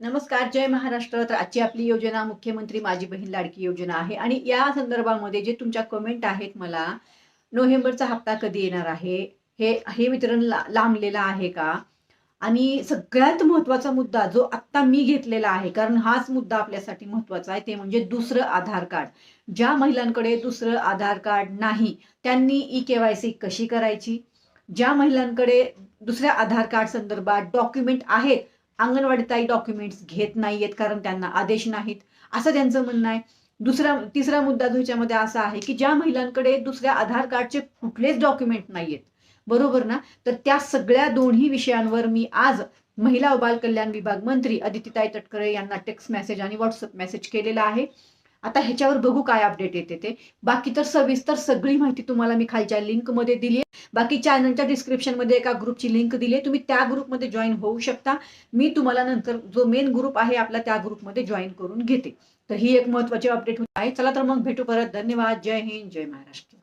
नमस्कार, जय महाराष्ट्र. तर आजची आपली योजना मुख्यमंत्री माझी बहीण लाडकी योजना आहे आणि या संदर्भामध्ये जे तुमच्या कमेंट आहेत मला, नोव्हेंबरचा हप्ता कधी येणार आहे? हे हे वितरण लांबलेलं आहे का? आणि सगळ्यात महत्त्वाचा मुद्दा जो आत्ता मी घेतलेला आहे, कारण हाच मुद्दा आपल्यासाठी महत्त्वाचा आहे, ते म्हणजे दुसरं आधार कार्ड. ज्या महिलांकडे दुसरं आधार कार्ड नाही, त्यांनी ई-के-वाय-सी कशी करायची? ज्या महिलांकडे दुसऱ्या आधार कार्ड संदर्भात डॉक्युमेंट आहेत, अंगणवाडी ताई डॉक्युमेंट्स घेत नाहीयेत कारण त्यांना आदेश नाहीत, असं त्यांचं म्हणणं आहे. तिसरा मुद्दा जो ह्याच्यामध्ये असा आहे, की ज्या महिलांकडे दुसऱ्या आधार कार्डचे कुठलेच डॉक्युमेंट नाहीयेत, बरोबर ना? तर त्या सगळ्या दोन्ही विषयांवर मी आज महिला व बाल कल्याण विभाग मंत्री अदितीताई तटकरे यांना टेक्स्ट मेसेज आणि व्हॉट्सअप मेसेज केलेला आहे. आता ह्याच्यावर बघू काय अपडेट येते ते. बाकी तर सविस्तर सगळी माहिती तुम्हाला मी खालच्या लिंकमध्ये दिली आहे. बाकी चॅनलच्या डिस्क्रिप्शनमध्ये एका ग्रुपची लिंक दिली आहे. तुम्ही त्या ग्रुपमध्ये जॉइन होऊ शकता. मी तुम्हाला नंतर जो मेन ग्रुप आहे आपला त्या ग्रुपमध्ये जॉइन करून घेते. तर ही एक महत्त्वाची अपडेट आहे. चला तर मग भेटू परत. धन्यवाद. जय हिंद, जय महाराष्ट्र.